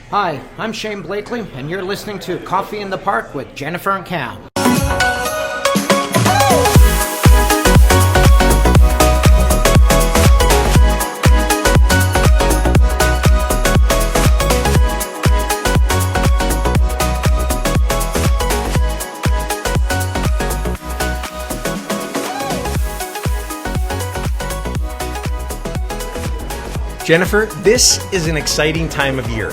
Hi, I'm Shane Blakely, and you're listening to Coffee in the Park with Jennifer and Cam. Jennifer, this is an exciting time of year.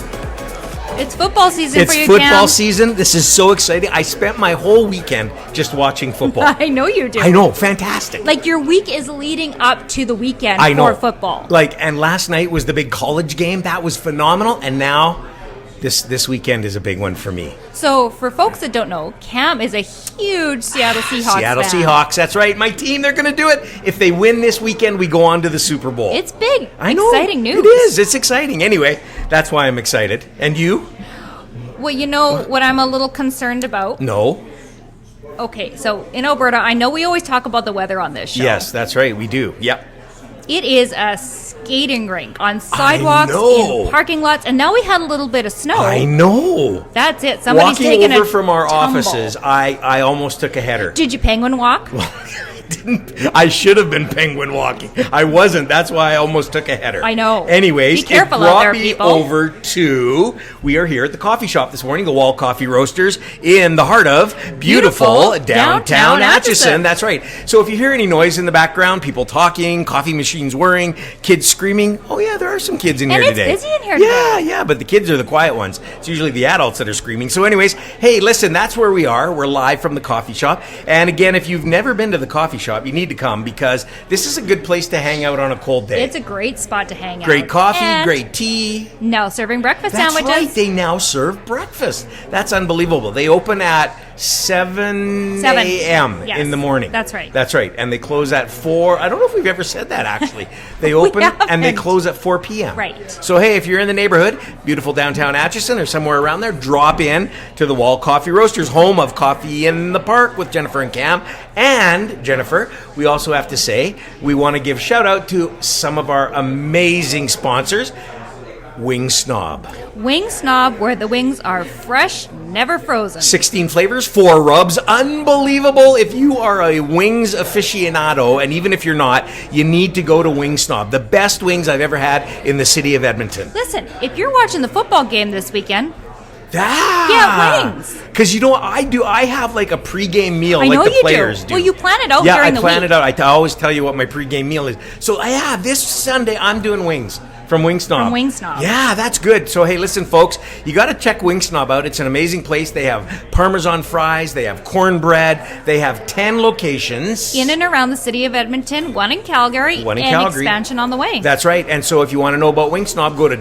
It's football season for you, It's football Cam. season. This is so exciting. I spent my whole weekend just watching football. I know you do. I know, fantastic. Like your week is leading up to the weekend I know. for football. And last night was the big college game. That was phenomenal. And now this weekend is a big one for me. So for folks that don't know, Cam is a huge Seattle Seahawks Seattle fan. Seahawks, that's right. My team, they're going to do it. If they win this weekend, we go on to the Super Bowl. It's big. I know. Exciting news. It is. It's exciting. Anyway, that's why I'm excited. And you? Well, you know what I'm a little concerned about? No. Okay, so in Alberta, I know we always talk about the weather on this show. Yes, that's right. We do. Yep. It is a skating rink on sidewalks, in parking lots, and now we had a little bit of snow. I know. That's it. Somebody's Walking taking over a from our tumble. offices, I almost took a header. Did you penguin walk? I should have been penguin walking. I wasn't. That's why I almost took a header. I know. Anyways, Be careful it brought out there, me people. over to, we are here at the coffee shop this morning, the Wall Coffee Roasters, in the heart of beautiful downtown Acheson. That's right. So if you hear any noise in the background, people talking, coffee machines whirring, kids screaming, oh yeah, there are some kids in here today. And it's busy in here today. Yeah, but the kids are the quiet ones. It's usually the adults that are screaming. So anyways, hey, listen, that's where we are. We're live from the coffee shop. And again, if you've never been to the coffee shop, you need to come because this is a good place to hang out on a cold day. It's a great spot to hang out. Great coffee, And great tea. now serving breakfast That's sandwiches. right. They now serve breakfast. That's unbelievable. They open at 7 a.m. Yes, in the morning. that's right. That's right. And they close at 4. I don't know if we've ever said that, actually. They open and they haven't. close at 4 p.m. Right. So, hey, if you're in the neighborhood, beautiful downtown Acheson or somewhere around there, drop in to the Wall Coffee Roasters, home of Coffee in the Park with Jennifer and Cam. And, Jennifer, we also have to say, we want to give shout out to some of our amazing sponsors. Wing Snob. Wing Snob, where the wings are fresh, never frozen. 16 flavors, 4 rubs. Unbelievable. If you are a wings aficionado, and even if you're not, you need to go to Wing Snob. The best wings I've ever had in the city of Edmonton. Listen, if you're watching the football game this weekend, Get wings. Because you know what I do? I have like a pregame meal I like know the you players do. Well, you plan it out Yeah, during I the plan week. it out. I always tell you what my pregame meal is. So, yeah, this Sunday I'm doing wings. From Wing Snob. From Wing Snob. Yeah, that's good. So, hey, listen, folks, you got to check Wing Snob out. It's an amazing place. They have Parmesan fries. They have cornbread. They have 10 locations. In and around the city of Edmonton, one in Calgary, One in and Calgary. expansion on the way. That's right. And so if you want to know about Wing Snob, go to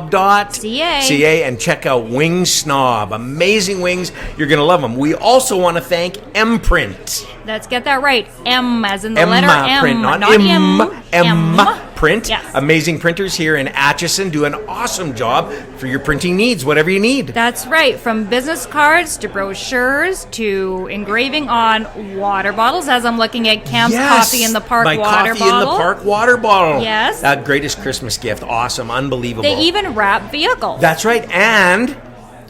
www.wingsnob.ca and check out Wing Snob. Amazing wings. You're going to love them. We also want to thank Mprint. Let's get that right. M as in the letter M. Print, not M. Print. Yes. Amazing printers here in Acheson do an awesome job for your printing needs, whatever you need. That's right. From business cards to brochures to engraving on water bottles, as I'm looking at Cam's Coffee in the Park my water Coffee bottle. in the Park water bottle. Yes. That greatest Christmas gift. Awesome. Unbelievable. They even wrap vehicles. That's right. And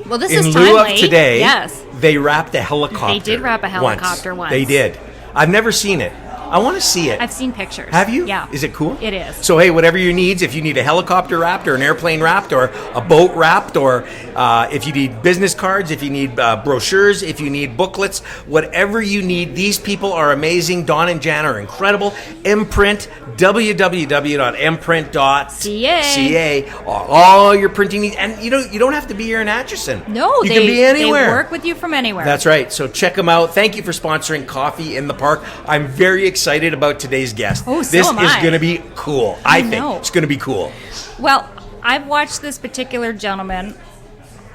well, this in is lieu timely. of today, yes. they wrapped a helicopter. They did wrap a helicopter once. They did. I've never seen it. I want to see it. I've seen pictures. Have you? Yeah. Is it cool? It is. So, hey, whatever your needs, if you need a helicopter wrapped or an airplane wrapped or a boat wrapped or if you need business cards, if you need brochures, if you need booklets, whatever you need, these people are amazing. Don and Jan are incredible. Mprint, www.mprint.ca. All your printing needs. And you don't have to be here in Atchison. No, you can be anywhere. They work with you from anywhere. That's right. So check them out. Thank you for sponsoring Coffee in the Park. I'm very excited about today's guest. Oh, so this am is I. going to be cool. I think know. it's going to be cool. Well, I've watched this particular gentleman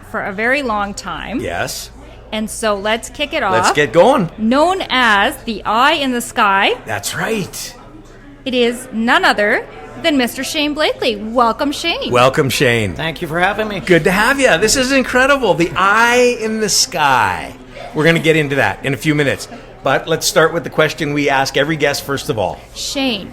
for a very long time. Yes. And so let's kick it off. Let's get going. Known as the Eye in the Sky, That's right. it is none other than Mr. Shane Blakely. Welcome, Shane. Welcome, Shane. Thank you for having me. Good to have you. This is incredible. The eye in the sky. We're going to get into that in a few minutes. But let's start with the question we ask every guest first of all. Shane,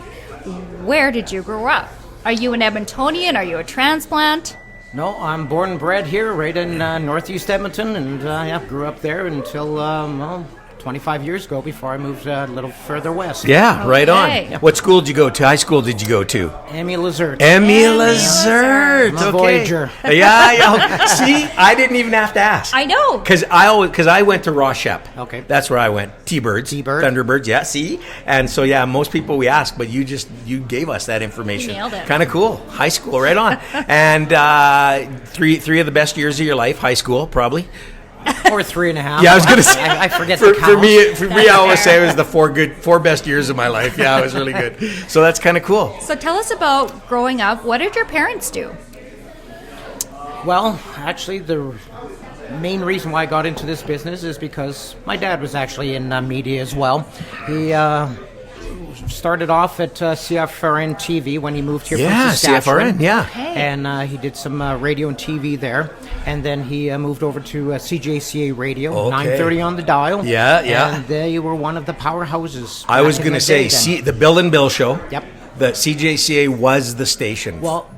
where did you grow up? Are you an Edmontonian? Are you a transplant? No, I'm born and bred here, right in northeast Edmonton, and grew up there until 25 years ago before I moved a little further west. Yeah, right on. Okay. What school did you go to? High school did you go to? Emmy Lazard. Emmy Lazard. I'm a Okay. Voyager. Yeah. See, I didn't even have to ask. I know. Because I went to Rochep. Okay. That's where I went. T-Birds. T-Bird. Thunderbirds, yeah, see? And so, yeah, most people we ask, but you gave us that information. You nailed it. Kind of cool. High school, right on. And three of the best years of your life, high school, probably. Or 3.5. Yeah, I was going to say. I forget for, the count. for me, I always say it was the four best years of my life. Yeah, it was really good. So that's kind of cool. So tell us about growing up. What did your parents do? Well, actually, the main reason why I got into this business is because my dad was actually in media as well. He started off at CFRN TV when he moved here from Saskatchewan. CFRN, yeah. Hey. And he did some radio and TV there. And then he moved over to CJCA Radio, Okay. 930 on the dial. Yeah, yeah. And they were one of the powerhouses. I was back in going to the day say, then. the Bill and Bill show. Yep. The CJCA was the station. Well,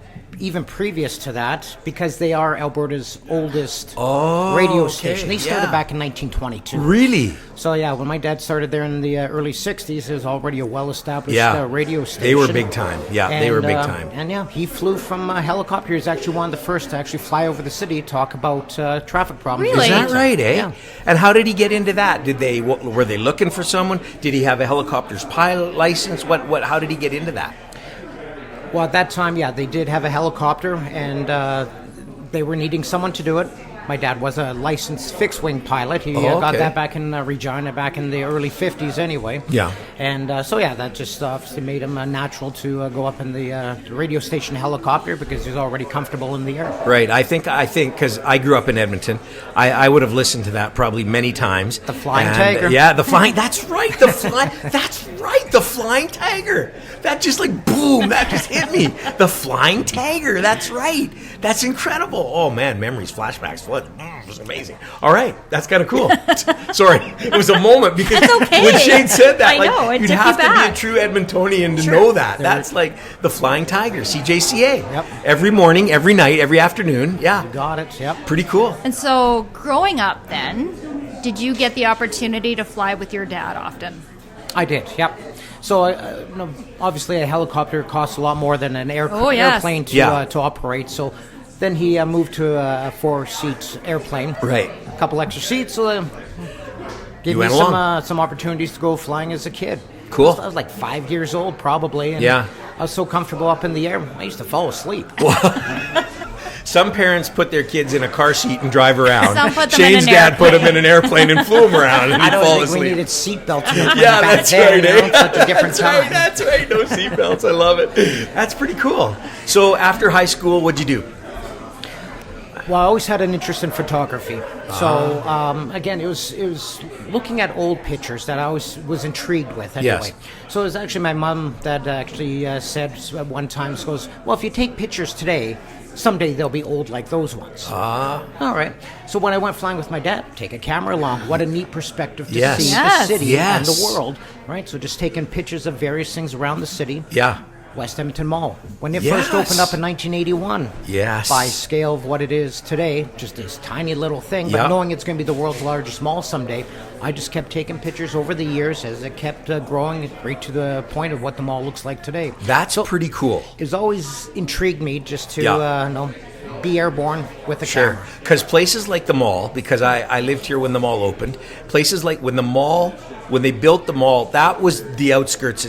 even previous to that, because they are Alberta's oldest Oh, radio okay, station. They started yeah. back in 1922. Really? So yeah, when my dad started there in the early 60s, it was already a well-established Yeah. radio station. They were big time. Yeah, they were big time. And yeah, he flew from a helicopter. He was actually one of the first to actually fly over the city to talk about traffic problems. Really? Is that right, eh? Yeah. And how did he get into that? Were they looking for someone? Did he have a helicopter's pilot license? How did he get into that? Well, at that time, yeah, they did have a helicopter, and they were needing someone to do it. My dad was a licensed fixed-wing pilot. He got okay. that back in Regina back in the early 50s anyway. Yeah. And so, yeah, that just obviously made him natural to go up in the radio station helicopter because he was already comfortable in the air. Right. I think because I grew up in Edmonton, I would have listened to that probably many times. The Flying Tiger. Yeah, the flying. That's right. That's right. The Flying Tiger. That just like boom. That just hit me. The Flying Tiger. That's right. That's incredible. Oh man, memories, flashbacks, flood. It was amazing. All right, that's kind of cool. Sorry, it was a moment because That's okay. when Shane said that, I know, it you'd took have you to be back. a true Edmontonian to know that. That's like the Flying Tiger, CJCA. Yep. Every morning, every night, every afternoon. Yeah. Got it, yep. Pretty cool. And so growing up then, did you get the opportunity to fly with your dad often? I did, yep. So, obviously, a helicopter costs a lot more than an airplane to operate. So, then he moved to a 4-seat airplane. Right. A couple extra seats. So, gave You me went along. some opportunities to go flying as a kid. Cool. I was like 5 years old, probably. And Yeah. I was so comfortable up in the air, I used to fall asleep. Some parents put their kids in a car seat and drive around. Some put them in Shane's an dad put him airplane. in an airplane and flew him around, and I he'd don't fall think we asleep. needed seatbelt treatment Yeah, back that's then. right. You know, it's such a different That's time. right. That's right. No seatbelts. I love it. That's pretty cool. So after high school, what'd you do? Well, I always had an interest in photography. So again, it was looking at old pictures that I always was intrigued with. Anyway, Yes. so it was actually my mom that actually said at one time, she goes, "Well, if you take pictures today, someday they'll be old like those ones." All right. So when I went flying with my dad, take a camera along. What a neat perspective to Yes. see Yes. the city and Yes. the world. Right. So just taking pictures of various things around the city. Yeah. West Edmonton Mall. When it Yes. first opened up in 1981. Yes. By scale of what it is today, just this tiny little thing. Yeah. But knowing it's going to be the world's largest mall someday, I just kept taking pictures over the years as it kept growing right to the point of what the mall looks like today. That's pretty cool. It's always intrigued me just to Yeah. be airborne with a Sure. camera. Because places like the mall, because I lived here when the mall opened, places like when they built the mall, that was the outskirts,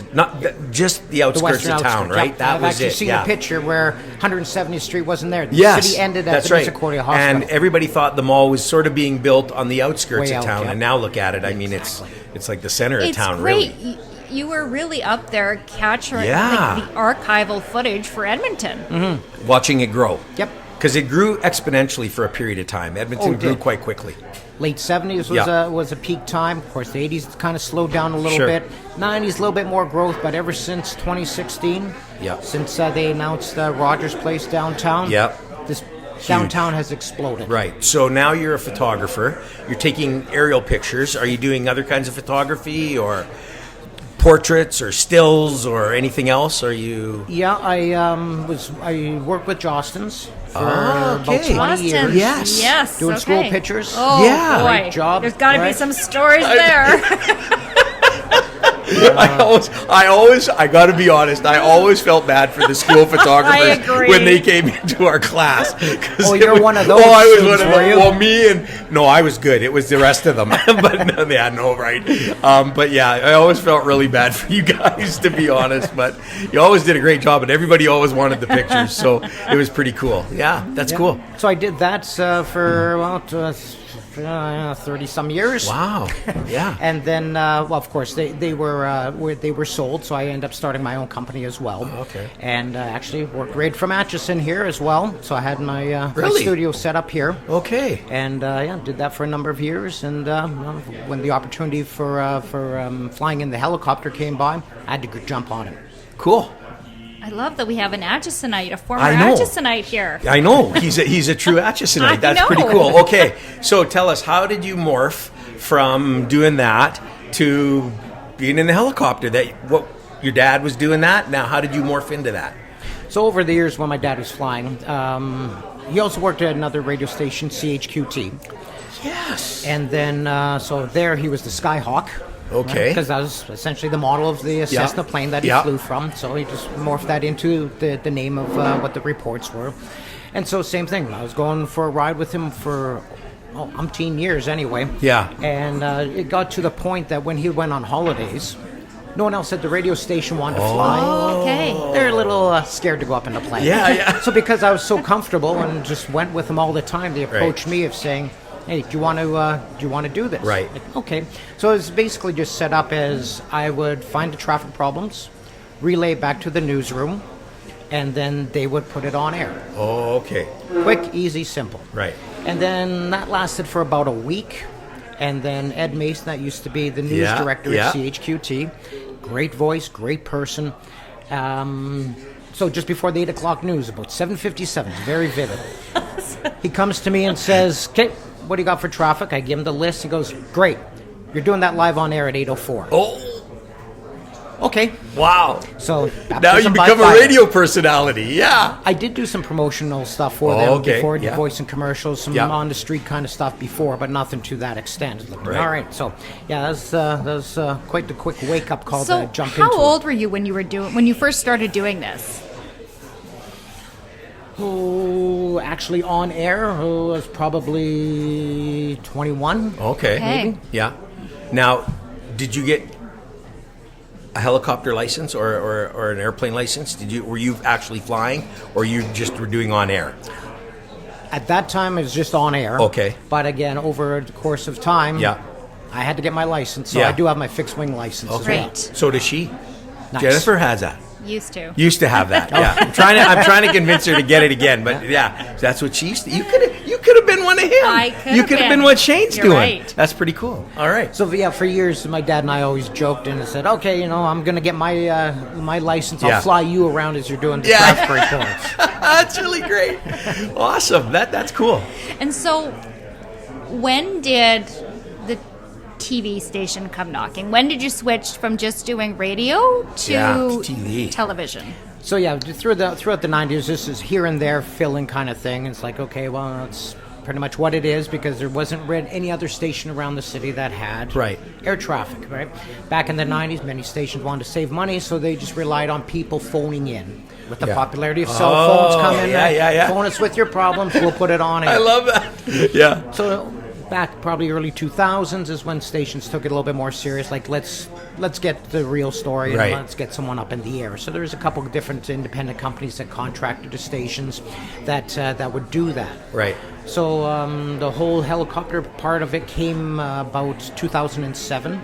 just the The outskirts western of town, outskirts, right? yep. That I've was actually it. seen yeah. a picture where 170th Street wasn't there. The Yes, city ended at that's the right. Misericordia Hospital. And everybody thought the mall was sort of being built on the outskirts Way of out, town, yeah. and now look at it. I mean, Exactly. it's like the center of It's town, great. really. You were really up there capturing Yeah. the archival footage for Edmonton. Watching it grow. Yep. Because it grew exponentially for a period of time. Edmonton Oh, it grew did. quite quickly. Late 70s was a peak time. Of course, the 80s kind of slowed down a little Sure. bit. 90s, a little bit more growth, but ever since 2016, Yeah. since they announced Rogers Place downtown, Yeah. this downtown has exploded. Right. So now you're a photographer. You're taking aerial pictures. Are you doing other kinds of photography or portraits or stills or anything else? Are you? Yeah, I worked with Jostens for Oh, okay. about 20 years. Yes. Yes. Doing okay. school pictures. Oh, Yeah. boy. Great job, There's got to be right? some stories there. I got to be honest. I always felt bad for the school photographers agree. when they came into our class. 'Cause Oh, it you're was- one of those Oh, I was students, one of were them. you? Well, me and no, I was good. It was the rest of them, but no, yeah, no, right. But yeah, I always felt really bad for you guys, to be honest. But you always did a great job, and everybody always wanted the pictures, so it was pretty cool. Yeah, that's cool. So I did that for about 30 some years. Wow. Yeah. And then, well, of course, they were sold, so I ended up starting my own company as well. Oh, okay. And actually worked right from Acheson here as well. So I had my Really? studio set up here. Okay. And yeah, did that for a number of years. And when the opportunity for flying in the helicopter came by, I had to jump on it. Cool. I love that we have an Achesonite, a former I know. Achesonite here. I know he's a true Achesonite. I That's know. pretty cool. Okay, so tell us, how did you morph from doing that to being in the helicopter? What your dad was doing that. Now, how did you morph into that? So over the years when my dad was flying, he also worked at another radio station, CHQT. Yes. And then, so there he was the Skyhawk. Okay. Because that was essentially the model of the Cessna plane that he flew from. So he just morphed that into the name of what the reports were. And so same thing. I was going for a ride with him for umpteen years anyway. Yeah. And it got to the point that when he went on holidays, no one else at the radio station wanted to fly. Oh, okay. They're a little scared to go up in the plane. Yeah. So because I was so comfortable and just went with them all the time, they approached Right. me of saying, "Hey, do you want to do this?" Right. Like, okay. So it was basically just set up as I would find the traffic problems, relay back to the newsroom, and then they would put it on air. Oh, okay. Quick, easy, simple. Right. And then that lasted for about a week. And then Ed Mason, that used to be the news Yeah, director yeah. at CHQT, great voice, great person. So just before the 8 o'clock news, about 7:57, very vivid. He comes to me and says, "Okay, what do you got for traffic?" I give him the list. He goes, "Great, you're doing that live on air at 8:04. Oh, Okay. wow. So Now you baptism by become a fire. radio personality. Yeah. I did do some promotional stuff for Oh, them okay, before, yeah. voice and commercials, some Yeah. on the street kind of stuff before, but nothing to that extent. Right. All right, so yeah, that was quite the quick wake up call So to jump how into. old were you when you first started doing this? Oh, actually on air, was probably 21. Okay. Okay. Yeah. Now, did you get a helicopter license or an airplane license? Were you actually flying, or you just were doing on air? At that time, it was just on air. Okay. But again, over the course of time, Yeah. I had to get my license, so Yeah. I do have my fixed wing license as well. Great. So does she. Nice. Jennifer has that. Used to. Used to have that. Yeah. I'm trying to convince her to get it again, but yeah, that's what she used to. You could have been one of him. I could You have could have been. been what Shane's You're doing. right. That's pretty cool. All right. So yeah, for years, my dad and I always joked and said, "Okay, I'm going to get my license. I'll Yeah. fly you around as you're doing the Yeah. traffic reports." That's really great. Awesome. That's cool. And so, when did the TV station come knocking? When did you switch from just doing radio to Yeah, to TV. television? So yeah, throughout the 90s, this is here and there filling kind of thing. It's like, okay, well, that's pretty much what it is, because there wasn't any other station around the city that had Right. air traffic, right? Back in the 90s, many stations wanted to save money, so they just relied on people phoning in. With the Yeah. popularity of cell phones coming, yeah. phone us with your problems, we'll put it on air. I love that. Yeah. So back probably early 2000s is when stations took it a little bit more serious. Like let's get the real story and Right. let's get someone up in the air. So there's a couple of different independent companies that contracted to stations that would do that. Right. So the whole helicopter part of it came about 2007.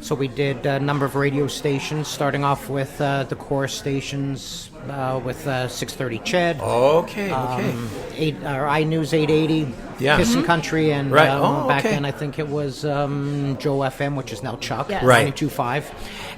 So we did a number of radio stations, starting off with the core stations, with 630 Ched. Okay. iNews 880, Yeah. Kissin' Country, and Right. back Okay. then I think it was Joe FM, which is now Chuck, Yes. Right. 92.5,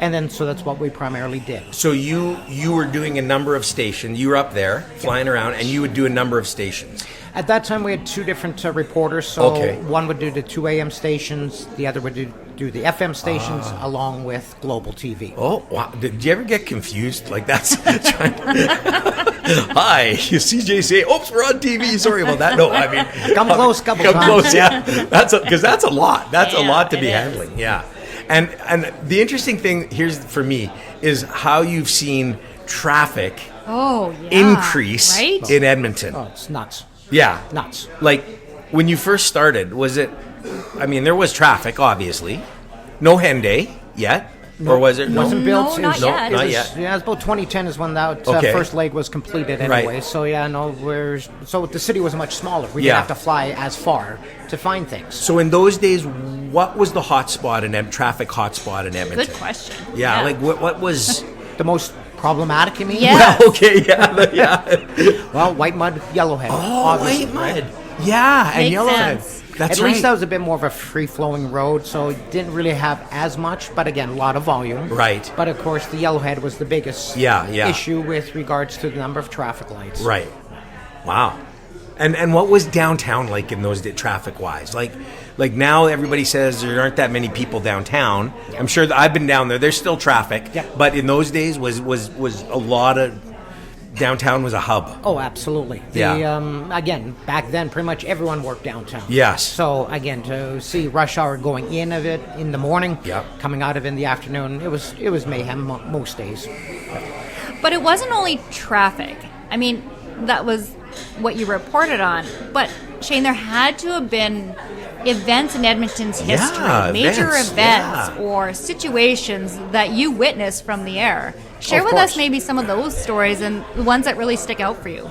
and then so that's what we primarily did. So you were doing a number of stations. You were up there flying around, and you would do a number of stations. At that time, we had two different reporters. So Okay. one would do the 2 a.m. stations, the other would do the FM stations, along with Global TV. Oh, wow. Did you ever get confused? Like that's trying Hi, you CJC. Oops, we're on TV. Sorry about that. No, I mean, Come close, couple come times. close. Yeah, because that's a lot. That's a Yeah, lot to it be is. handling. Yeah, and the interesting thing here's for me is how you've seen traffic Oh, yeah. increase Right? in Edmonton. Oh, it's nuts. Yeah, Nuts. Like when you first started, was it? I mean, there was traffic, obviously. No hen day yet, or was it? Wasn't No, built. not It was- yet. it Not was- yet. Yeah, it's about 2010 is when that Okay. first leg was completed Right. anyway. So yeah, no, so the city was much smaller. We Yeah. didn't have to fly as far to find things. So in those days, what was the hotspot in traffic hotspot in Edmonton? Good question. Yeah, like what was? The most problematic, you mean? Yeah. Well, okay, yeah. Well, Whitemud, Yellowhead. Oh, obviously, Whitemud. right? Yeah, and Makes Yellowhead. sense. That's At right. least that was a bit more of a free-flowing road, so it didn't really have as much, but again, a lot of volume. Right. But of course, the Yellowhead was the biggest Yeah. issue with regards to the number of traffic lights. Right. Wow. And what was downtown like in those days, traffic wise? Like now everybody says there aren't that many people downtown. I'm sure that I've been down there. There's still traffic. Yeah. But in those days was a lot of downtown was a hub. Oh, absolutely. Yeah. Again, back then, pretty much everyone worked downtown. Yes. So again, to see rush hour going in of it in the morning, Yeah. coming out of it in the afternoon, it was mayhem most days. But it wasn't only traffic. I mean, that was what you reported on. But Shane, there had to have been events in Edmonton's history, Yeah, major events, events yeah. or situations that you witnessed from the air. Share Of with course. us maybe some of those stories and the ones that really stick out for you.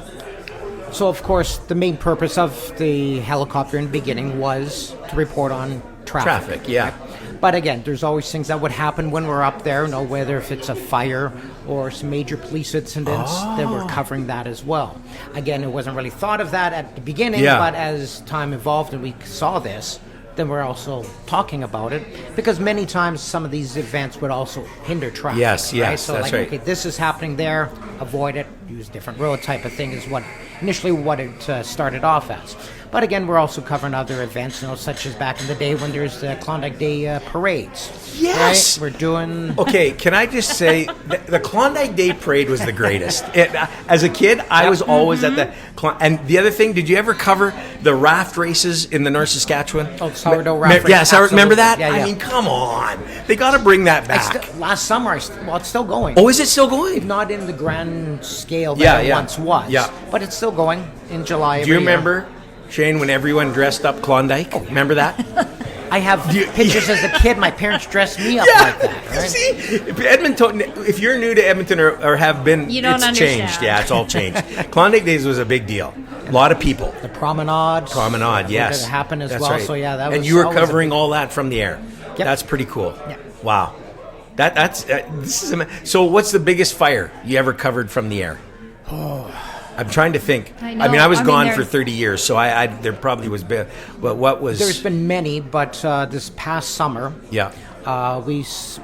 So, of course, the main purpose of the helicopter in the beginning was to report on traffic. Traffic, yeah. But again, there's always things that would happen when we're up there, whether if it's a fire or some major police incidents, then we're covering that as well. Again, it wasn't really thought of that at the beginning, Yeah. but as time evolved and we saw this, then we're also talking about it because many times some of these events would also hinder traffic. Yes, yes, So that's like, right. okay, this is happening there, avoid it, use different road type of thing is what initially what it started off as. But again, we're also covering other events, such as back in the day when there's the Klondike Day parades. Yes! Right? We're doing... Okay, can I just say the Klondike Day Parade was the greatest. As a kid, I was always at the and the other thing, did you ever cover the raft races in the North Saskatchewan? Oh, sourdough raft race, Yeah, remember that? absolutely. Yeah, I yeah. mean, come on, they got to bring that back. Last summer, it's still going. Oh, is it still going? Not in the grand scale that Yeah, it yeah. once was. Yeah. But it's still going in July. Do you every year. remember, Shane, when everyone dressed up Klondike? Remember that? I have pictures as a kid. My parents dressed me up like that. Right? See, if Edmonton. If you're new to Edmonton or have been, You don't it's understand. changed. Yeah, it's all changed. Klondike Days was a big deal. A lot of people. The promenade. Promenade, yes. That happened as That's well. right. So yeah, that was. And you were always a covering big- all that from the air. Yep. That's pretty cool. Yeah. Wow. That's this is so. What's the biggest fire you ever covered from the air? I'm trying to think. I mean, know. I was I mean, gone for there's- 30 years, so I there probably was. But what was? There's been many, but this past summer, Yeah. we saw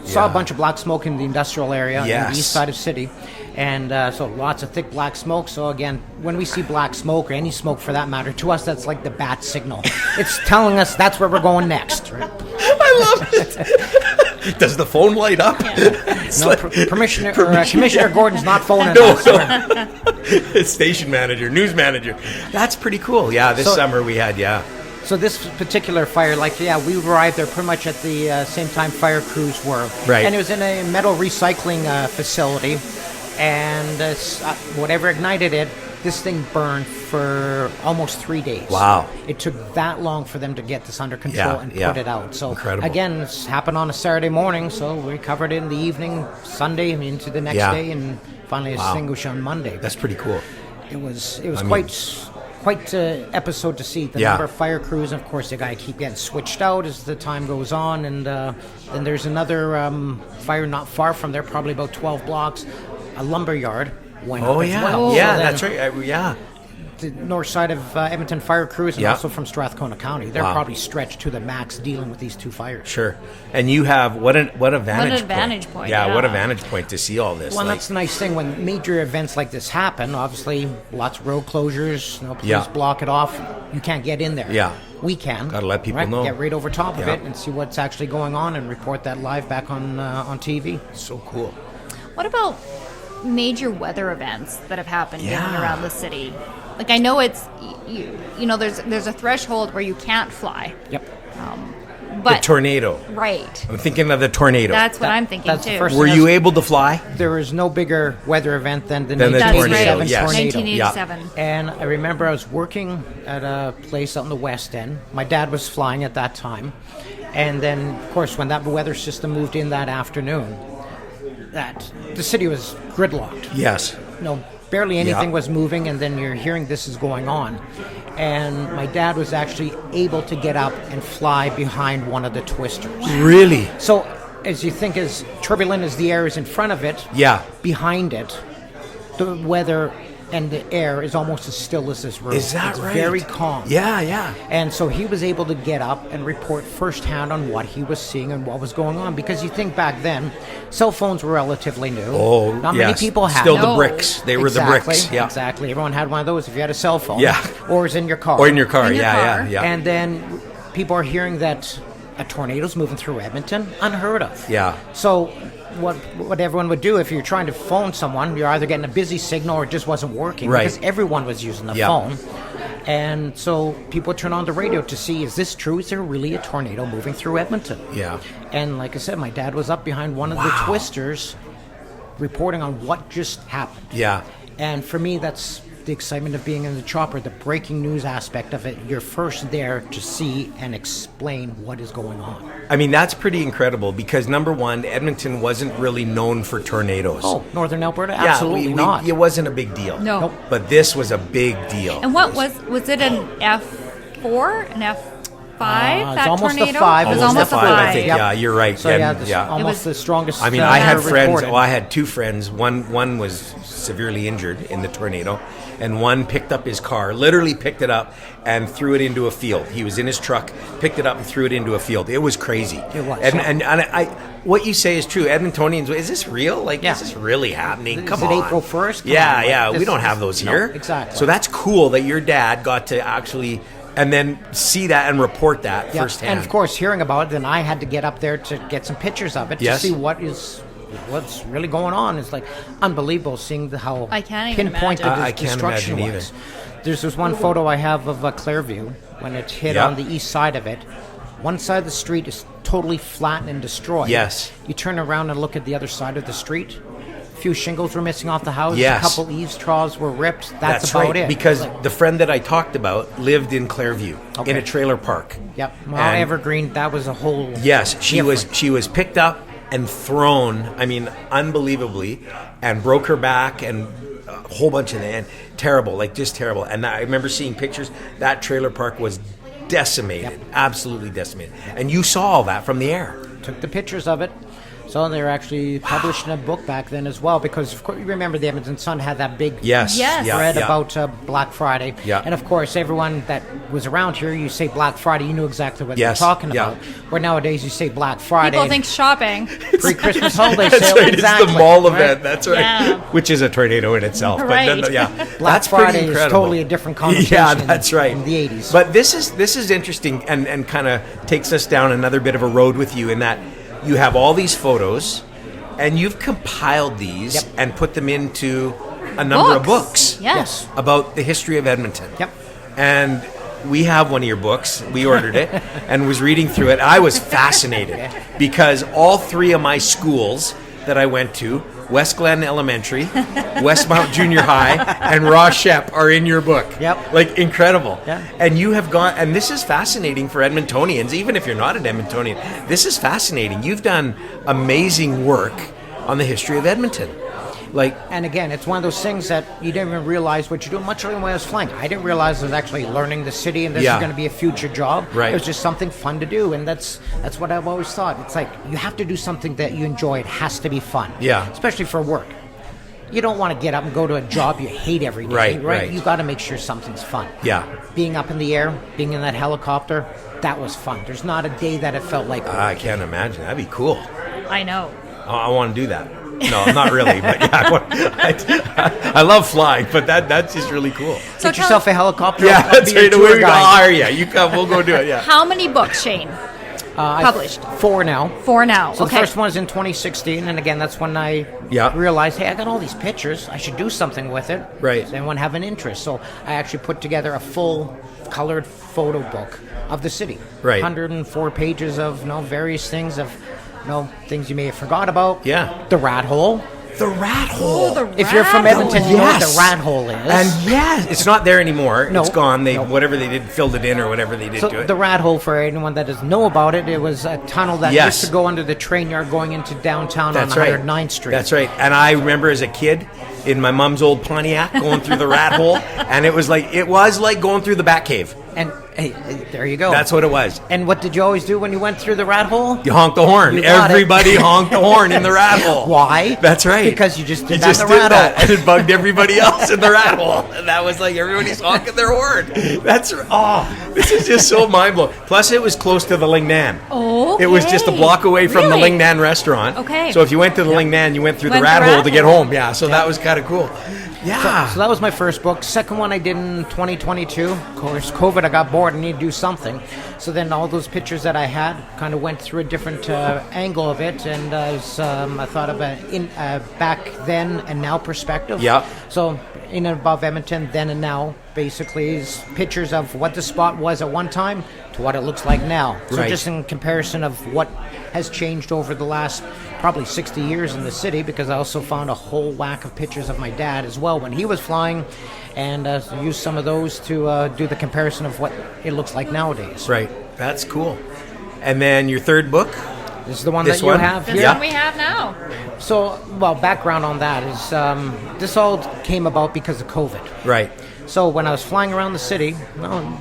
Yeah. a bunch of black smoke in the industrial area in Yes. the east side of city, and so lots of thick black smoke. So again, when we see black smoke or any smoke for that matter, to us that's like the bat signal. It's telling us that's where we're going next. Right? I love it. Does the phone light up? It's No, like- Commissioner Gordon's not phoning No, us. no. Station manager, news manager. That's pretty cool. Yeah, this So- summer we had, yeah. So this particular fire, we arrived there pretty much at the same time fire crews were. Right. And it was in a metal recycling facility, and whatever ignited it, this thing burned for almost 3 days. Wow. It took that long for them to get this under control Yeah, and yeah. put it out. So Incredible. again, this happened on a Saturday morning, so we covered it in the evening, Sunday, into the next Yeah. day, and finally Wow. extinguished on Monday. That's pretty cool. It was I mean- quite an episode to see. The Yeah. number of fire crews, and of course, they got to keep getting switched out as the time goes on. And then there's another fire not far from there, probably about 12 blocks. a lumber yard went Oh up as yeah, well. yeah, So then that's right. Yeah, the north side of Edmonton Fire Crews and Yeah. also from Strathcona County. They're Wow. probably stretched to the max dealing with these two fires. sure. And you have what a vantage point, Yeah, what a yeah. vantage point to see all this. Well, like, that's the nice thing when major events like this happen. Obviously, lots of road closures. Police Yeah. block it off. You can't get in there. Yeah. We can. Gotta let people right? know. Get right over top of Yeah. it and see what's actually going on and report that live back on TV. so cool. What about major weather events that have happened in and Yeah. around the city? Like, I know it's you know there's a threshold where you can't fly, Yep. The but tornado. right, I'm thinking of the tornado. that's what I'm thinking that's the too. first Were thing you able to fly? There is no bigger weather event than the Than the That's tornado, right. yes. tornado. 1987. And I remember I was working at a place out in the West End. My dad was flying at that time. And then, of course, when that weather system moved in that afternoon, that the city was gridlocked. Yes. Barely anything Yeah. was moving, and then you're hearing this is going on. And my dad was actually able to get up and fly behind one of the twisters. Really? So, as you think, as turbulent as the air is in front of it, Yeah. behind it, the weather and the air is almost as still as this room. Is that it's right? very calm. Yeah, yeah. And so he was able to get up and report firsthand on what he was seeing and what was going on. Because you think back then, cell phones were relatively new. Oh, Not many yes. people had Still them. the bricks. They were Exactly, the bricks. Yeah. Exactly. Everyone had one of those if you had a cell phone. Yeah. Or was in your car. Or in your car. In your yeah, car. yeah, yeah. And then people are hearing that a tornado's moving through Edmonton. Unheard of. Yeah. So what everyone would do if you're trying to phone someone, you're either getting a busy signal or it just wasn't working. Right. Because everyone was using the Yeah. phone. And so people turn on the radio to see, is this true? Is there really a tornado moving through Edmonton? Yeah. And like I said, my dad was up behind one of the twisters reporting on what just happened. Yeah. And for me, that's the excitement of being in the chopper, the breaking news aspect of it. You're first there to see and explain what is going on. I mean, that's pretty incredible because, number one, Edmonton wasn't really known for tornadoes. Oh, Northern Alberta? yeah, Absolutely not. It wasn't a big deal. No. Nope. But this was a big deal. And what was it an F4, an F5? It's that almost a tornado? 5. It was Almost almost a a 5, I 5. think. Yep. Yeah, you're right. So yeah, this yeah. almost It was- the strongest. I mean, I had friends. reported. Oh, I had two friends. One was severely injured in the tornado, and one picked up his car, literally picked it up and threw it into a field. He was in his truck, picked it up and threw it into a field. It was crazy. It was. And I, what you say is true. Edmontonians, is this real? Like, Yeah. is this really happening? Is Come it on. April 1st? Come Yeah, on, like, yeah. this We don't is- have those no, here. exactly. So that's cool that your dad got to actually and then see that and report that Yeah. firsthand. And of course, hearing about it, then I had to get up there to get some pictures of it Yes. to see what's really going on. It's like unbelievable seeing how I can't even pinpointed imagine. the I can't destruction imagine was. There's this one photo I have of Clairview when it hit Yeah. on the east side of it. One side of the street is totally flattened and destroyed. Yes. You turn around and look at the other side of the street. A few shingles were missing off the house. Yes. A couple eaves troughs were ripped. That's right, about it. because Like, the friend that I talked about lived in Clairview in Okay. a trailer park. yep. Well, And- Evergreen, that was a whole. Yes, she different. was picked up and thrown. I mean, unbelievably, and broke her back and a whole bunch of and terrible, like just terrible. And I remember seeing pictures. That trailer park was decimated, absolutely decimated. And you saw all that from the air. Took the pictures of it. So they were actually publishing a book back then as well, because of course you remember the Edmonton Sun had that big Yes, Yes. yeah, thread yeah. about Black Friday. Yeah. And of course, everyone that was around here, you say Black Friday, you knew exactly what Yes, they're talking yeah. about. Where nowadays you say Black Friday, People think shopping. pre-Christmas holiday That's sale. right. Exactly. It's the mall right? event. That's right. Yeah. Which is a tornado in itself. Right. But yeah, Black that's pretty Friday is incredible. totally a different connotation Yeah, that's right. in the 80s. But this is interesting and kind of takes us down another bit of a road with you in that you have all these photos and you've compiled these Yep. and put them into a number of books Yes. about the history of Edmonton. Yep. And we have one of your books. We ordered it and was reading through it. I was fascinated because all three of my schools that I went to, West Glen Elementary, Westmount Junior High, and Ross Shep are in your book. Yep. Like, incredible. Yeah. And you have gone, and this is fascinating for Edmontonians, even if you're not an Edmontonian. This is fascinating. You've done amazing work on the history of Edmonton. Like, And again, it's one of those things that you didn't even realize what you're doing. Much like when I was flying, I didn't realize I was actually learning the city, and this Yeah. is going to be a future job. Right. It was just something fun to do, and that's what I've always thought. It's like you have to do something that you enjoy. It has to be fun. Yeah. Especially for work. you don't want to get up and go to a job you hate every day, Right. You got to make sure something's fun. Yeah. Being up in the air, being in that helicopter, that was fun. There's not a day that it felt like... I can't imagine. That'd be cool. I know. I want to do that. No, not really, but yeah, I love flying, but that's just really cool. So Get yourself a helicopter. Yeah, I'll that's be your right. tour We guide. hire you. You come. We'll go do it. Yeah. How many books, Shane? Published? 4 now. 4 now. So okay. the first one is in 2016, and again, that's when I realized, hey, I got all these pictures. I should do something with it. Right. Does anyone have an interest? So I actually put together a full colored photo book of the city. Right. 104 pages of various things of things you may have forgot about. Yeah. The rat hole. The rat hole. If you're from Edmonton, you know what the rat hole is. And yes, it's not there anymore. No. It's gone. They whatever they did, filled it in or whatever they did So to it. the rat hole, for anyone that doesn't know about it, it was a tunnel that used to go under the train yard going into downtown on 109th Street. That's right. And I remember as a kid in my mom's old Pontiac going through the rat hole, and it was like going through the Batcave. And hey, there you go. That's what it was. And what did you always do when you went through the rat hole? You honked the horn. You got Everybody honked the horn in the rat hole. Why? That's right. Because you just did You just that in the did rat that, hole. and it bugged everybody else in the rat hole. And that was like everybody's honking their horn. This is just so mind blowing. Plus, it was close to the Ling Nan. Oh, It was just a block away from the Really? Ling Nan restaurant. Okay. So if you went to the Ling Nan, you went through the Went rat the hole rat to get hole. home. Yeah. So that was kind of cool. Yeah. So that was my first book. Second one I did in 2022. Of course, COVID, I got bored and needed to do something. So then all those pictures that I had kind of went through a different angle of it. And I thought of a back then and now perspective. Yeah. So in and above Edmonton, then and now, basically, is pictures of what the spot was at one time to what it looks like now. So Right. just in comparison of what has changed over the last probably 60 years in the city, because I also found a whole whack of pictures of my dad as well when he was flying, and used some of those to do the comparison of what it looks like nowadays. Right. That's cool. And then your third book? This is the one This that you one? have This here. Yeah. one we have now. So, well, background on that is this all came about because of COVID. Right. So when I was flying around the city,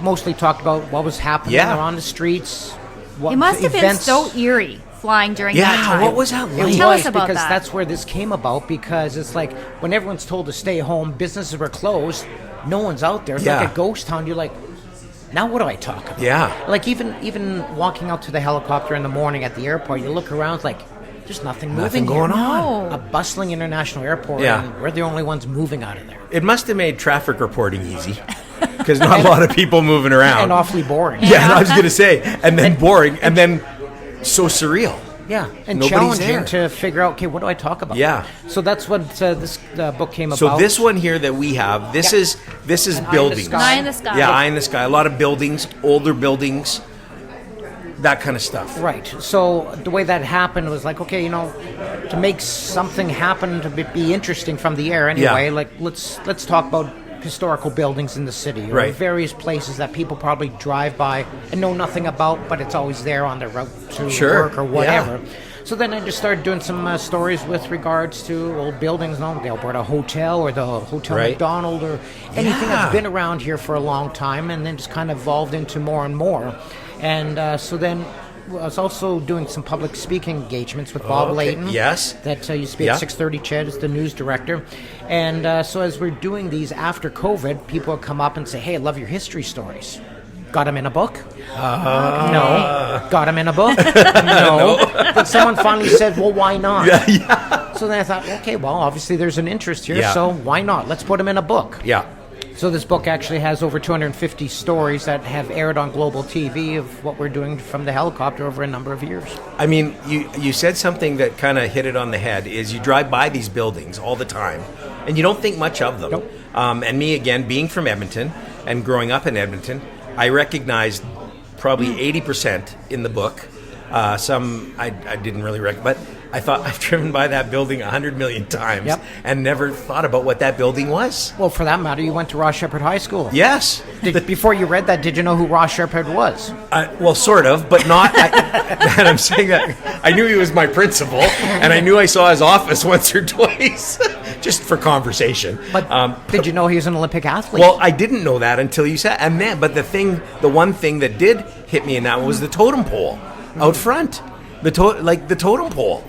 mostly talked about what was happening on the streets. What It must have been events. so eerie flying during that Yeah. time. What was that like? It Tell was us about because that. that's where this came about, because it's like when everyone's told to stay home, businesses were closed, no one's out there. It's Yeah. like a ghost town. You're like, now what do I talk about? Yeah. Like even walking out to the helicopter in the morning at the airport, you look around, it's like there's nothing moving going here. on. No. A bustling international airport, Yeah. and we're the only ones moving out of there. It must have made traffic reporting easy because not a lot of people moving around. And awfully boring. Yeah, I was going to say. And then boring. And then so surreal. Yeah, and Nobody's challenging there. to figure out, okay, what do I talk about? Yeah. So that's what this book came So about. this one here that we have, this Yeah. is An eye in the buildings. sky. Eye in the sky. Yeah, eye in the sky. A lot of buildings, older buildings, that kind of stuff. Right. So the way that happened was like, okay, to make something happen to be interesting from the air anyway, Yeah. like let's talk about historical buildings in the city, or Right. various places that people probably drive by and know nothing about, but it's always there on their route to Sure. work or whatever. So then I just started doing some stories with regards to old buildings, the Alberta Hotel or the Hotel Right. McDonald or anything Yeah. that's been around here for a long time, and then just kind of evolved into more and more. And so then I was also doing some public speaking engagements with Bob Okay. Layton. Yes. That used to be Yeah. at 630 Ched as the news director. And so as we're doing these after COVID, people would come up and say, hey, I love your history stories. Got them in a book? No. Got them in a book? No. But someone finally said, well, why not? Yeah. So then I thought, okay, well, obviously there's an interest here, Yeah. so why not? Let's put them in a book. Yeah. So this book actually has over 250 stories that have aired on global TV of what we're doing from the helicopter over a number of years. I mean, you said something that kind of hit it on the head, is you drive by these buildings all the time, and you don't think much of them. Nope. And me, again, being from Edmonton and growing up in Edmonton, I recognized probably 80% in the book. Some I didn't really recognize, but I thought I've driven by that building 100 million times Yep. and never thought about what that building was. Well, for that matter, you went to Ross Shepherd High School. Yes. Before you read that, did you know who Ross Shepherd was? Well, sort of, but not. And I'm saying that I knew he was my principal, and I knew I saw his office once or twice, just for conversation. But did you know he was an Olympic athlete? Well, I didn't know that until you said. But the one thing that did hit me in that was the totem pole out front. The totem pole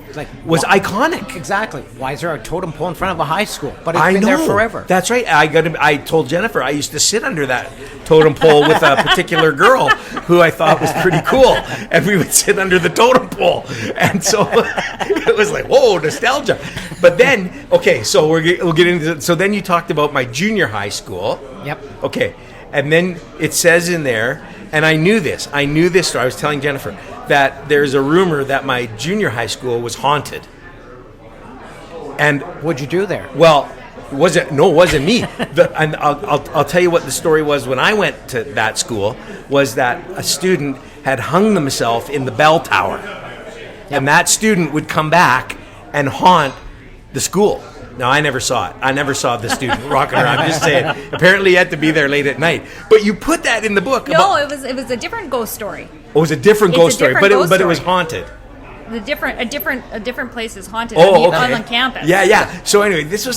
was iconic. Exactly. Why is there a totem pole in front of a high school? But it's I been know. there forever. That's right. I told Jennifer I used to sit under that totem pole with a particular girl who I thought was pretty cool, and we would sit under the totem pole, and so it was like, whoa, nostalgia. But then, okay, so we'll get into. So then you talked about my junior high school. Yep. Okay, and then it says in there, and I knew this story. I was telling Jennifer that there's a rumor that my junior high school was haunted. And what'd you do there? Well, it wasn't me. And I'll tell you what the story was when I went to that school, was that a student had hung themselves in the bell tower. And that student would come back and haunt the school. Now, I never saw it. I never saw the student rocking around. I'm just saying. Apparently, you had to be there late at night. But you put that in the book. No, it was a different ghost story. Oh, it was a different ghost story, but it was story. haunted. A different place is haunted on campus. Yeah. So anyway, this was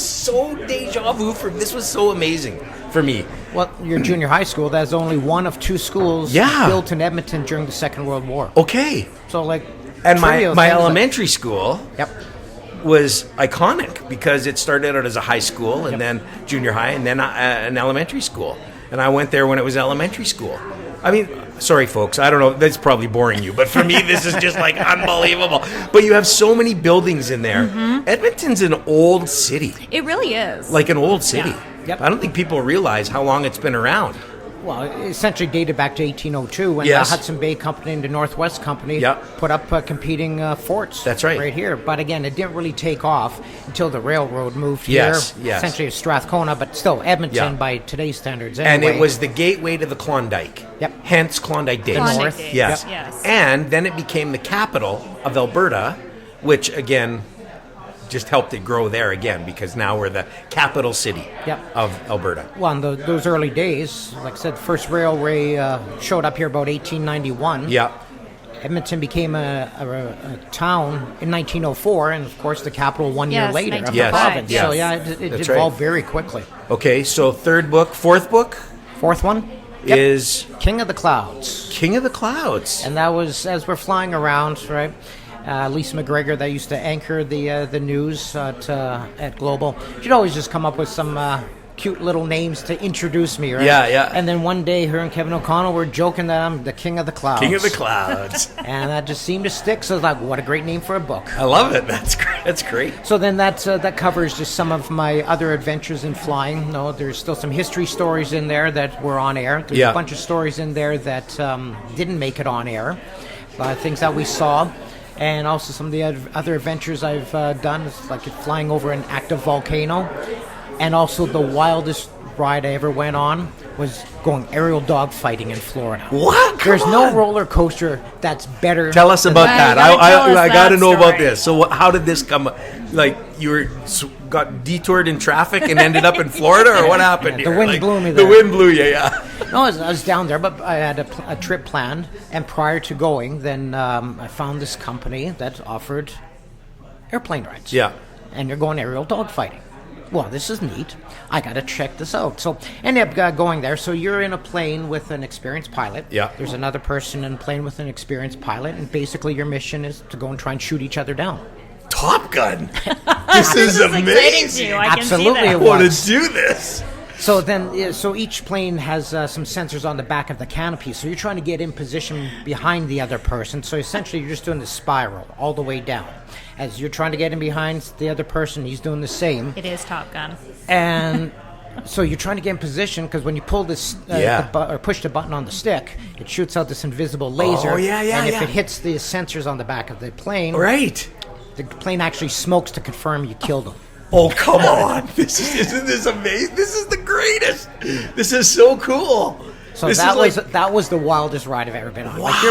so deja vu this was so amazing for me. Well, your junior high school, that's only one of two schools built in Edmonton during the Second World War. Okay. So and my elementary school was iconic because it started out as a high school and then junior high and then an elementary school. And I went there when it was elementary school. I mean, sorry, folks. I don't know. That's probably boring you. But for me, this is just unbelievable. But you have so many buildings in there. Mm-hmm. Edmonton's an old city. It really is. Like an old city. Yeah. Yep. I don't think people realize how long it's been around. Well, it essentially dated back to 1802 when the Hudson Bay Company and the Northwest Company put up competing forts. That's right. Right here. But again, it didn't really take off until the railroad moved here. Essentially Strathcona, but still Edmonton by today's standards anyway. And it was the gateway to the Klondike. Yep. Hence Klondike Days. The North. Days. Yes. Yes. And then it became the capital of Alberta, which again just helped it grow there again because now we're the capital city of Alberta. Well, in those early days, like I said, the first railway showed up here about 1891. Yeah. Edmonton became a town in 1904, and of course the capital 1 year later of the province. Yes. So it evolved very quickly. Okay, so fourth book? Fourth one? Is King of the Clouds. King of the Clouds. And that was, as we're flying around, right? Lisa McGregor, that used to anchor the news at Global, she'd always just come up with some cute little names to introduce me, right? Yeah. And then one day, her and Kevin O'Connell were joking that I'm the King of the Clouds. King of the Clouds. And that just seemed to stick, so I was like, what a great name for a book. I love it. That's great. That's great. So then that covers just some of my other adventures in flying. No, there's still some history stories in there that were on air. There's a bunch of stories in there that didn't make it on air. Things that we saw. And also some of the other adventures I've done, it's like flying over an active volcano. And also the wildest ride I ever went on was going aerial dogfighting in Florida. What? There's no roller coaster that's better. Tell us about that. I got to know about this. So how did this come? Like you got detoured in traffic and ended up in Florida, or what happened? The wind blew me The there. wind blew you, yeah. No, I was down there, but I had a trip planned. And prior to going, then I found this company that offered airplane rides. Yeah. And you're going aerial dogfighting. Well, this is neat. I got to check this out. So ended up going there. So you're in a plane with an experienced pilot. Yeah. There's another person in a plane with an experienced pilot. And basically your mission is to go and try and shoot each other down. Top Gun. This is amazing. To you. I Absolutely, can see that. I want to do this. So then, so each plane has some sensors on the back of the canopy. So you're trying to get in position behind the other person. So essentially, you're just doing the spiral all the way down. As you're trying to get in behind the other person, he's doing the same. It is Top Gun. And so you're trying to get in position because when you pull this or push the button on the stick, it shoots out this invisible laser. Oh, yeah. And if it hits the sensors on the back of the plane, the plane actually smokes to confirm you killed him. Oh, come on. Isn't this amazing? This is the greatest. This is so cool. So that was the wildest ride I've ever been on. Wow. Like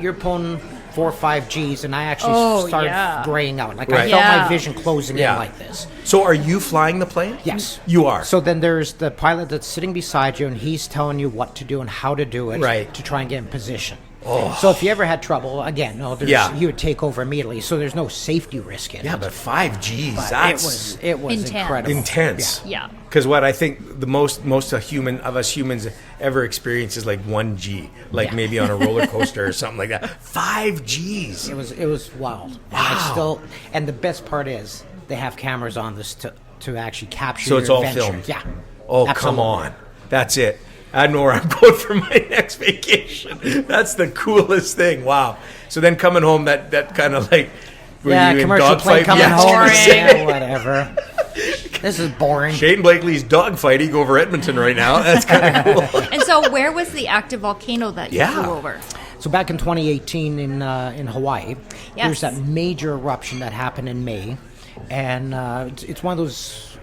you're pulling 4 or 5 Gs, and I actually started graying out. Like I felt my vision closing in like this. So are you flying the plane? Yes. You are. So then there's the pilot that's sitting beside you, and he's telling you what to do and how to do it to try and get in position. Oh. So if you ever had trouble, again, he would take over immediately. So there's no safety risk in it. Yeah, but 5 Gs, it was Intense. incredible. Intense. Yeah. Because what I think the most of us humans ever experience is like 1G, like maybe on a roller coaster or something like that. 5Gs. It was wild. Wow. And the best part is they have cameras on this to actually capture. So it's your all adventure. filmed. Yeah. Oh, Absolutely. come on. That's it. I know where I'm going for my next vacation. That's the coolest thing. Wow. So then coming home, that kind of like, were you in commercial plane dogfight? coming Yeah, home. boring. Yeah, whatever. This is boring. Shane Blakely's dogfighting over Edmonton right now. That's kind of cool. And so, where was the active volcano that you Yeah. flew over? So back in 2018 in Hawaii, Yes. there's that major eruption that happened in May, and it's one of those,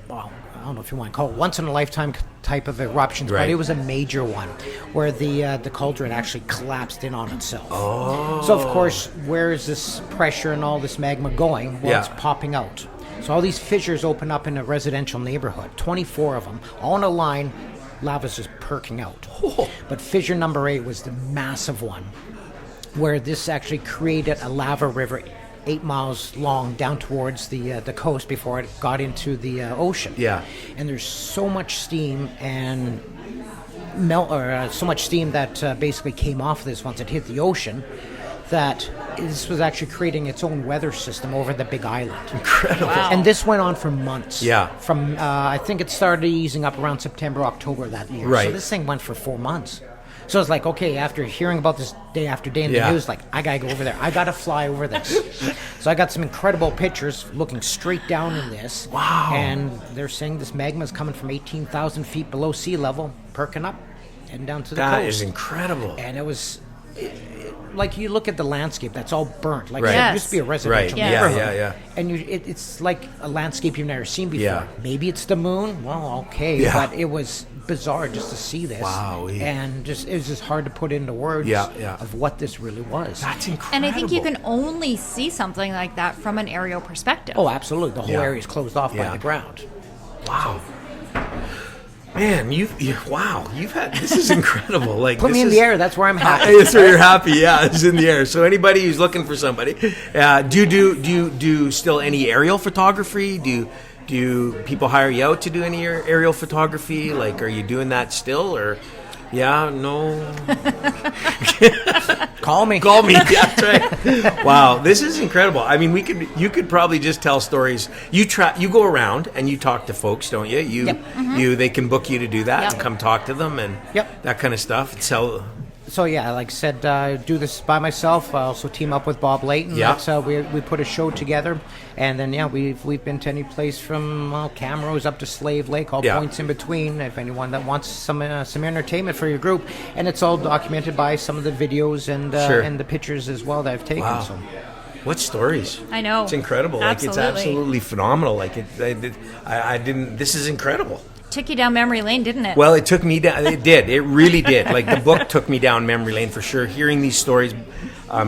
well, I don't know if you want to call it once in a lifetime type of eruptions, Right. but it was a major one where the cauldron actually collapsed in on itself. Oh. So of course, where is this pressure and all this magma going? Well, Yeah. it's popping out. So all these fissures open up in a residential neighborhood, 24 of them, all in a line. Lava's just perking out. Oh. But fissure number 8 was the massive one, where this actually created a lava river 8 miles long down towards the coast before it got into the ocean. Yeah. And there's so much steam and so much steam that basically came off of this once it hit the ocean, that this was actually creating its own weather system over the Big Island. Incredible. Wow. And this went on for months. Yeah. From I think it started easing up around September, October that year. Right. So this thing went for 4 months. So it's like, okay, after hearing about this day after day in the Yeah. news, like, I gotta go over there. I gotta fly over this. So I got some incredible pictures looking straight down in this. Wow. And they're saying this magma is coming from 18,000 feet below sea level, perking up, heading down to the That coast. is incredible. And it was... like you look at the landscape, that's all burnt. Like Right. it used to be a residential Right. Yeah. neighborhood. Yeah. And it's like a landscape you've never seen before. Yeah. Maybe it's the moon. Well, okay, Yeah. but it was bizarre just to see this. Wowee. And it was just hard to put into words Yeah. of what this really was. That's incredible. And I think you can only see something like that from an aerial perspective. Oh, absolutely. The whole Yeah. area is closed off by Yeah. the ground. Wow. Man, you've had, this is incredible. Like, Put this me in is- the air. That's where I'm happy. That's where you're happy. Yeah, it's in the air. So anybody who's looking for somebody, do you do still any aerial photography? Do people hire you out to do any aerial photography? Like, are you doing that still, or? Yeah, no. Call me. Call me. Yeah, that's right. Wow, this is incredible. I mean, you could probably just tell stories. You go around and you talk to folks, don't you? They can book you to do that Yep. and come talk to them and Yep. that kind of stuff. So yeah, like I said, I do this by myself. I also team up with Bob Layton. Yeah. That's how we put a show together, and then we've been to any place from Camrose up to Slave Lake, all Yeah. points in between. If anyone that wants some entertainment for your group, and it's all documented by some of the videos Sure. and the pictures as well that I've taken. Wow. So What stories? I know. It's incredible. Like, it's absolutely phenomenal. Like, I didn't. This is incredible. Took you down memory lane, didn't it? Well, it took me down. It did. It really did. Like, the book took me down memory lane for sure. Hearing these stories,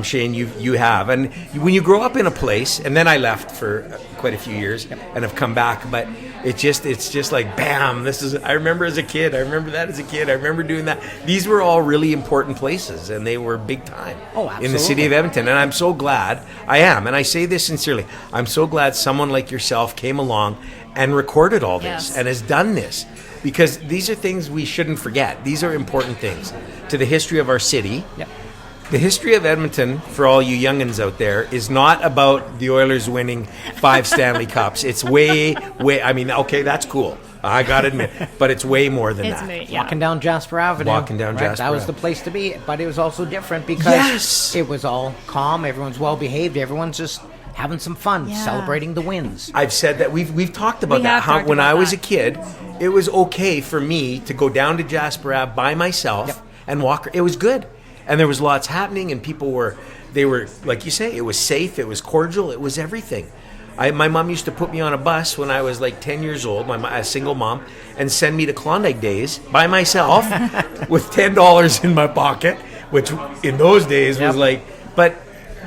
Shane, you have, and when you grow up in a place, and then I left for quite a few years and have come back, but it's just like bam. This is. I remember as a kid. I remember that as a kid. I remember doing that. These were all really important places, and they were big time. Oh, in the city of Edmonton, and I'm so glad. I am, and I say this sincerely. I'm so glad someone like yourself came along and recorded all this Yes. and has done this, because these are things we shouldn't forget. These are important things to the history of our city. Yep. The history of Edmonton, for all you youngins out there, is not about the Oilers winning 5 Stanley Cups. It's way, I mean, okay, that's cool. I got to admit, but it's way more than It's that. me, yeah. Walking down Jasper Avenue. Walking down Jasper That was Ave. the place to be, but it was also different because Yes. it was all calm. Everyone's well behaved. Everyone's just having some fun, Yeah. celebrating the wins. I've said that we've talked about We that. have How talked when about I was that. a kid, it was okay for me to go down to Jasper Ave by myself Yep. and walk. It was good, and there was lots happening, and people were like you say, it was safe, it was cordial, it was everything. My mom used to put me on a bus when I was like 10 years old, a single mom, and send me to Klondike Days by myself with $10 in my pocket, which in those days was Yep. like, but.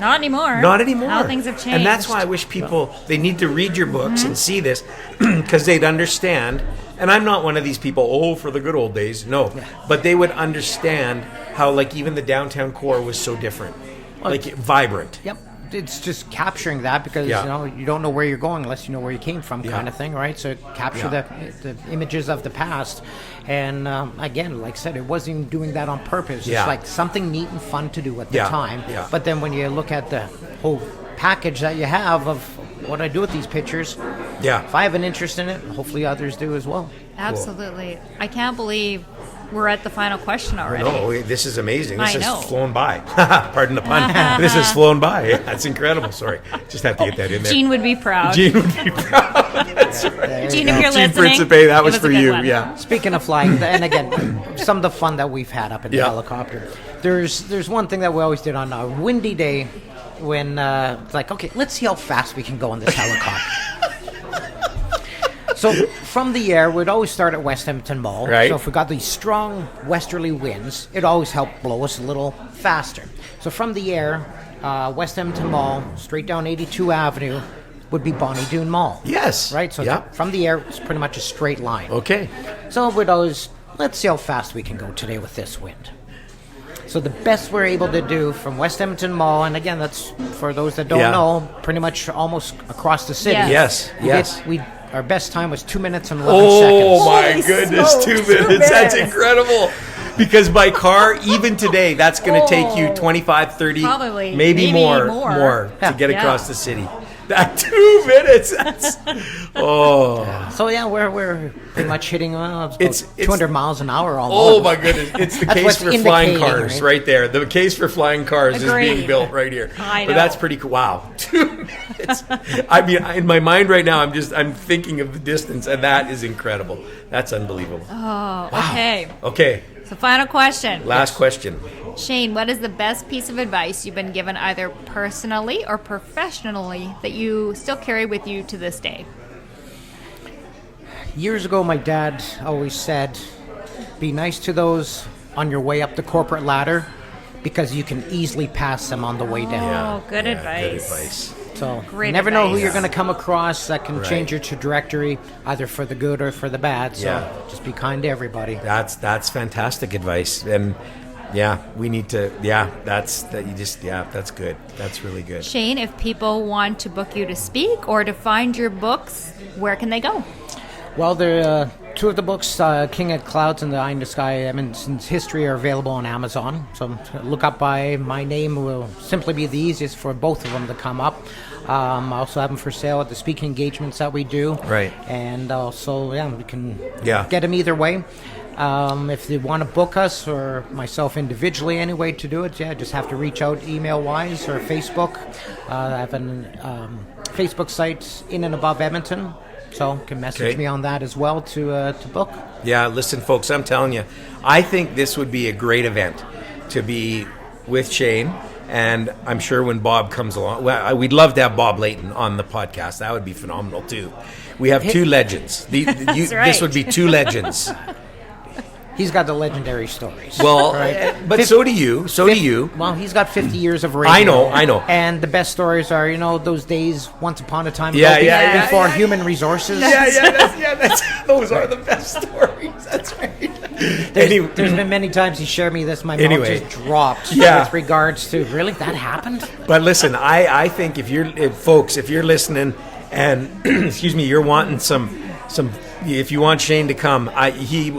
Not anymore. Not anymore. How things have changed. And that's why I wish people, they need to read your books and see this, because they'd understand. And I'm not one of these people, for the good old days. No. But they would understand how, like, even the downtown core was so different. Like, vibrant. Yep. it's just capturing that because you don't know where you're going unless you know where you came from, kind of thing, right? So capture the images of the past, and again, like I said, it wasn't even doing that on purpose. It's like something neat and fun to do at the time. Yeah. But then when you look at the whole package that you have of what I do with these pictures, if I have an interest in it, hopefully others do as well. Absolutely. Cool. I can't believe we're at the final question already. No, this is amazing. This has flown by. Pardon the pun. This has flown by. That's incredible. Sorry. Just have to get that in there. Gene would be proud. Gene would be proud. That's right. Gene, if you're listening, Principe, that was for you. Yeah. Speaking of flying, and again, some of the fun that we've had up in the helicopter. There's one thing that we always did on a windy day when it's like, okay, let's see how fast we can go on this helicopter. So from the air, we'd always start at West Edmonton Mall. Right. So if we got these strong westerly winds, it always helped blow us a little faster. So from the air, West Edmonton Mall, straight down 82 Avenue, would be Bonnie Doon Mall. Yes. Right? So from the air, it's pretty much a straight line. Okay. So we'd always, let's see how fast we can go today with this wind. So the best we're able to do from West Edmonton Mall, and again, that's for those that don't know, pretty much almost across the city. Yes. Our best time was 2 minutes and 11 seconds. Oh my goodness, 2 minutes. That's incredible. Because by car, even today, that's going to take you 25, 30, probably, maybe more to get across the city. That 2 minutes. That's So we're pretty much hitting it's 200 miles an hour almost. Oh my goodness! It's the case for flying cars right there. The case for flying cars is being built right here. I know. But that's pretty cool. Wow, 2 minutes. I mean, in my mind right now, I'm thinking of the distance, and that is incredible. That's unbelievable. Oh, wow. Okay. So final question. Last question. Shane, what is the best piece of advice you've been given either personally or professionally that you still carry with you to this day? Years ago, my dad always said, be nice to those on your way up the corporate ladder because you can easily pass them on the way down. Oh, good advice. Good advice. So you never know who you're going to come across that can change your trajectory either for the good or for the bad. So just be kind to everybody. That's fantastic advice. And we need to. That's good. That's really good. Shane, if people want to book you to speak or to find your books, where can they go? Well, two of the books, King of Clouds and The Eye in the Sky, Edmonton's History, are available on Amazon. So look up by my name. Will simply be the easiest for both of them to come up. I also have them for sale at the speaking engagements that we do. Right. And also, we can get them either way. If they want to book us or myself individually anyway to do it, just have to reach out email-wise or Facebook. I have a Facebook site, In and Above Edmonton, so you can message me on that as well to book. Yeah, listen, folks, I'm telling you, I think this would be a great event to be with Shane. And I'm sure when Bob comes along, we'd love to have Bob Layton on the podcast. That would be phenomenal, too. We have two legends. This would be two legends. He's got the legendary stories. Well, but so do you. Do you. Well, he's got 50 years of radio. I know. And the best stories are, those days once upon a time before human resources. Those are the best stories. That's right. There's been many times he shared me this. My mouth just dropped with regards to, really? That happened? But listen, I think if you're listening and, excuse me, you're wanting some if you want Shane to come,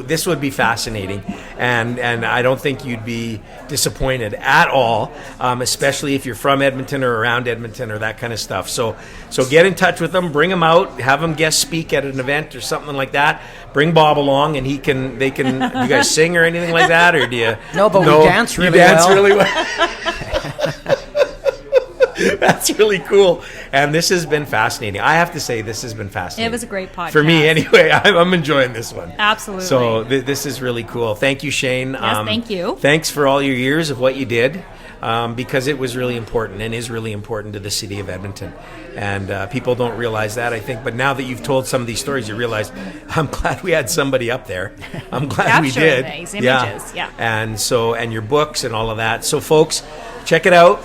this would be fascinating, and I don't think you'd be disappointed at all, especially if you're from Edmonton or around Edmonton or that kind of stuff. So get in touch with them, bring them out, have them guest speak at an event or something like that. Bring Bob along, and they can. You guys sing or anything like that, or do you? No, but we dance really well. Really well. That's really cool. And this has been fascinating. I have to say, this has been fascinating. It was a great podcast. For me, anyway. I'm enjoying this one. Absolutely. So this is really cool. Thank you, Shane. Yes, thank you. Thanks for all your years of what you did, because it was really important and is really important to the city of Edmonton. And people don't realize that, I think. But now that you've told some of these stories, you realize, I'm glad we had somebody up there. I'm glad we did. These images. Yeah. And your books and all of that. So, folks, check it out.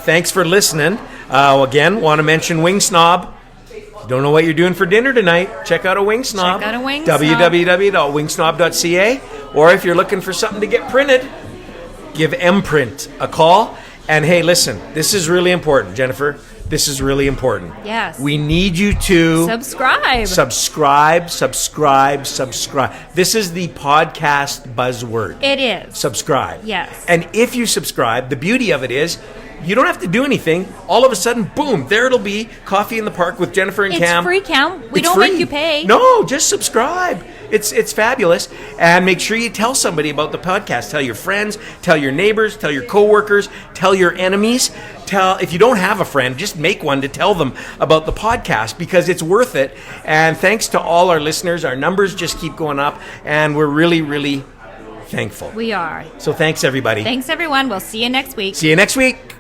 Thanks for listening. Again, want to mention Wing Snob. Don't know what you're doing for dinner tonight? Check out a Wing Snob. www.wingsnob.ca. Or if you're looking for something to get printed, give Mprint a call. And hey, listen, this is really important, Jennifer. This is really important. Yes. We need you to Subscribe. Subscribe. This is the podcast buzzword. It is. Subscribe. Yes. And if you subscribe, the beauty of it is you don't have to do anything. All of a sudden, boom, there it'll be. Coffee in the Park with Jennifer and Cam. It's free, Cam. We It's don't free. make you pay. No, just subscribe. It's fabulous. And make sure you tell somebody about the podcast. Tell your friends, tell your neighbors, tell your coworkers, tell your enemies. If you don't have a friend, just make one to tell them about the podcast because it's worth it. And thanks to all our listeners, our numbers just keep going up and we're really, really thankful. We are. So thanks everybody. Thanks, everyone. We'll see you next week. See you next week.